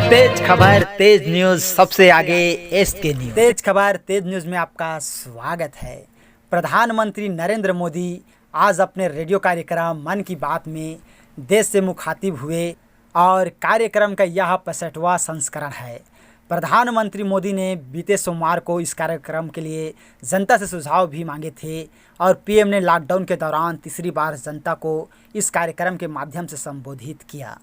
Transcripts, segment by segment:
तेज खबर तेज न्यूज सबसे आगे एसके न्यूज। तेज खबर तेज न्यूज में आपका स्वागत है। प्रधानमंत्री नरेंद्र मोदी आज अपने रेडियो कार्यक्रम मन की बात में देश से मुखातिब हुए और कार्यक्रम का यह 65वां संस्करण है। प्रधानमंत्री मोदी ने बीते सोमवार को इस कार्यक्रम के लिए जनता से सुझाव भी मांगे थे और पीएम ने लॉकडाउन के दौरान तीसरी बार जनता को इस कार्यक्रम के माध्यम से संबोधित किया।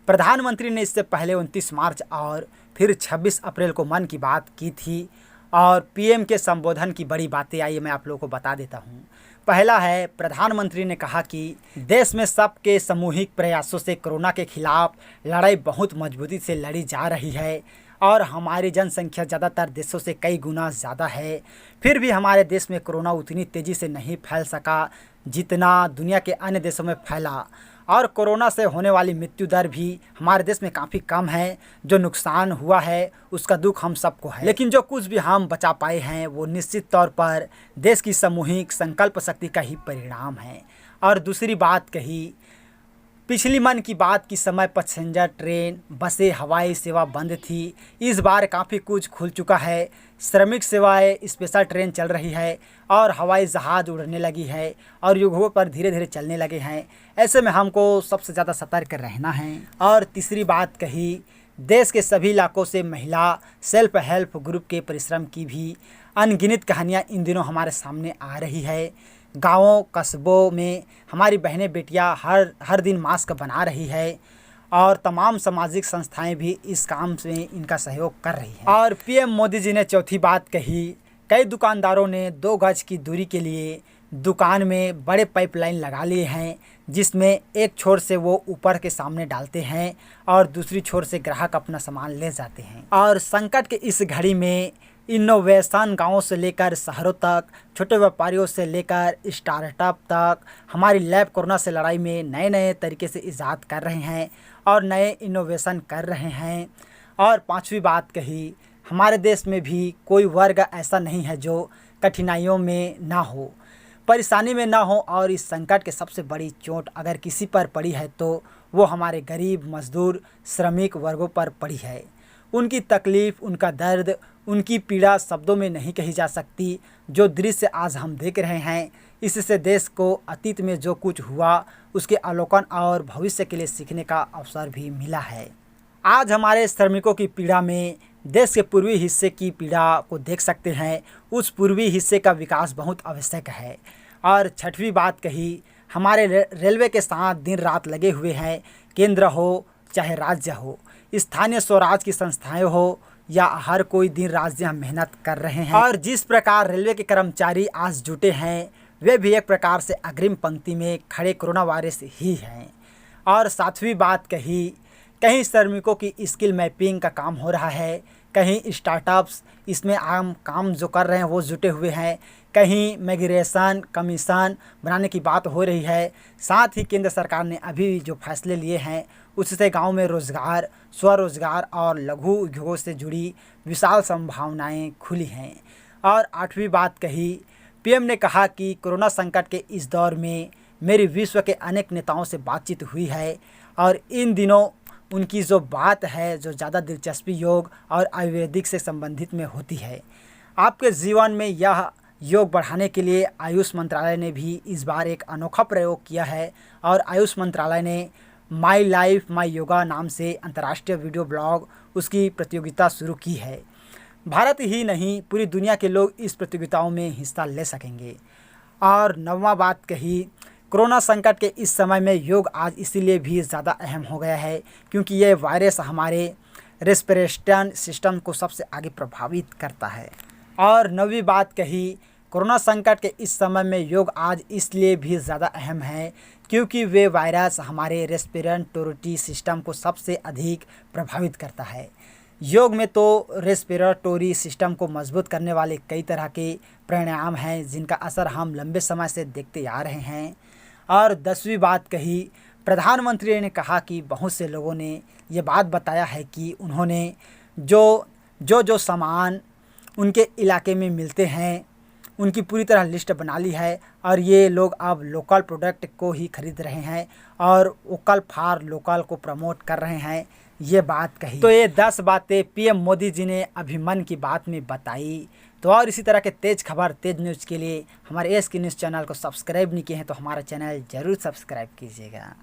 प्रधानमंत्री ने इससे पहले 29 मार्च और फिर 26 अप्रैल को मन की बात की थी और पीएम के संबोधन की बड़ी बातें आई, मैं आप लोगों को बता देता हूं। पहला है, प्रधानमंत्री ने कहा कि देश में सबके सामूहिक प्रयासों से कोरोना के खिलाफ लड़ाई बहुत मजबूती से लड़ी जा रही है और हमारी जनसंख्या ज़्यादातर देशों से कई गुना ज़्यादा है। फिर भी हमारे देश में कोरोना उतनी तेज़ी से नहीं फैल सका जितना दुनिया के अन्य देशों में फैला और कोरोना से होने वाली मृत्यु दर भी हमारे देश में काफ़ी कम है। जो नुकसान हुआ है उसका दुख हम सबको है, लेकिन जो कुछ भी हम बचा पाए हैं वो निश्चित तौर पर देश की सामूहिक संकल्प शक्ति का ही परिणाम है। और दूसरी बात कही, पिछली मन की बात की समय पैसेंजर ट्रेन, बसें, हवाई सेवा बंद थी। इस बार काफ़ी कुछ खुल चुका है। श्रमिक सेवाएं, स्पेशल ट्रेन चल रही है और हवाई जहाज़ उड़ने लगी है और युगों पर धीरे धीरे चलने लगे हैं। ऐसे में हमको सबसे ज़्यादा सतर्क रहना है। और तीसरी बात कही, देश के सभी इलाकों से महिला सेल्फ हेल्प ग्रुप के परिश्रम की भी अनगिनत कहानियाँ इन दिनों हमारे सामने आ रही है। गाँवों कस्बों में हमारी बहनें बेटियां हर दिन मास्क बना रही है और तमाम सामाजिक संस्थाएं भी इस काम में इनका सहयोग कर रही हैं। और पीएम मोदी जी ने चौथी बात कही, कई दुकानदारों ने 2 गज की दूरी के लिए दुकान में बड़े पाइपलाइन लगा लिए हैं जिसमें एक छोर से वो ऊपर के सामने डालते हैं और दूसरी छोर से ग्राहक अपना सामान ले जाते हैं। और संकट के इस घड़ी में इनोवेशन गाँवों से लेकर शहरों तक, छोटे व्यापारियों से लेकर स्टार्टअप तक हमारी लैब कोरोना से लड़ाई में नए नए तरीके से इजाद कर रहे हैं और नए इनोवेशन कर रहे हैं। और पांचवी बात कही, हमारे देश में भी कोई वर्ग ऐसा नहीं है जो कठिनाइयों में ना हो, परेशानी में ना हो। और इस संकट के सबसे बड़ी चोट अगर किसी पर पड़ी है तो वो हमारे गरीब, मजदूर, श्रमिक वर्गों पर पड़ी है। उनकी तकलीफ़, उनका दर्द, उनकी पीड़ा शब्दों में नहीं कही जा सकती। जो दृश्य आज हम देख रहे हैं इससे देश को अतीत में जो कुछ हुआ उसके अवलोकन और भविष्य के लिए सीखने का अवसर भी मिला है। आज हमारे श्रमिकों की पीड़ा में देश के पूर्वी हिस्से की पीड़ा को देख सकते हैं। उस पूर्वी हिस्से का विकास बहुत आवश्यक है। और छठवीं बात कही, हमारे रेलवे के साथ दिन रात लगे हुए हैं, केंद्र हो चाहे राज्य हो, स्थानीय स्वराज की संस्थाएं हो या हर कोई दिन रात मेहनत कर रहे हैं। और जिस प्रकार रेलवे के कर्मचारी आज जुटे हैं वे भी एक प्रकार से अग्रिम पंक्ति में खड़े कोरोना वायरस ही हैं। और सातवीं बात कही, कहीं श्रमिकों की स्किल मैपिंग का काम हो रहा है, कहीं स्टार्टअप्स इसमें आम काम जो कर रहे हैं वो जुटे हुए हैं, कहीं माइग्रेशन कमीशन बनाने की बात हो रही है। साथ ही केंद्र सरकार ने अभी जो फैसले लिए हैं उससे गांव में रोज़गार, स्वरोज़गार और लघु उद्योगों से जुड़ी विशाल संभावनाएं खुली हैं। और आठवीं बात कही, पीएम ने कहा कि कोरोना संकट के इस दौर में मेरी विश्व के अनेक नेताओं से बातचीत हुई है और इन दिनों उनकी जो बात है जो ज़्यादा दिलचस्पी योग और आयुर्वेदिक से संबंधित में होती है। आपके जीवन में यह योग बढ़ाने के लिए आयुष मंत्रालय ने भी इस बार एक अनोखा प्रयोग किया है और आयुष मंत्रालय ने माई लाइफ माई योगा नाम से अंतर्राष्ट्रीय वीडियो ब्लॉग उसकी प्रतियोगिता शुरू की है। भारत ही नहीं पूरी दुनिया के लोग इस प्रतियोगिताओं में हिस्सा ले सकेंगे। और नौवां बात कही, कोरोना संकट के इस समय में योग आज इसीलिए भी ज़्यादा अहम हो गया है क्योंकि ये वायरस हमारे रेस्पिरेशन सिस्टम को सबसे आगे प्रभावित करता है। और नौवीं बात कही, कोरोना संकट के इस समय में योग आज इसलिए भी ज़्यादा अहम है क्योंकि वे वायरस हमारे रेस्पिरेटरी सिस्टम को सबसे अधिक प्रभावित करता है। योग में तो रेस्पिरेटरी सिस्टम को मजबूत करने वाले कई तरह के प्राणायाम हैं जिनका असर हम लंबे समय से देखते आ रहे हैं। और 10वीं बात कही, प्रधानमंत्री ने कहा कि बहुत से लोगों ने ये बात बताया है कि उन्होंने जो सामान उनके इलाके में मिलते हैं उनकी पूरी तरह लिस्ट बना ली है और ये लोग अब लोकल प्रोडक्ट को ही खरीद रहे हैं और वोकल फॉर लोकल को प्रमोट कर रहे हैं ये बात कही। तो ये 10 बातें पीएम मोदी जी ने अभी मन की बात में बताई। तो और इसी तरह के तेज खबर तेज न्यूज़ के लिए हमारे एस के न्यूज़ चैनल को सब्सक्राइब नहीं किए हैं तो हमारा चैनल ज़रूर सब्सक्राइब कीजिएगा।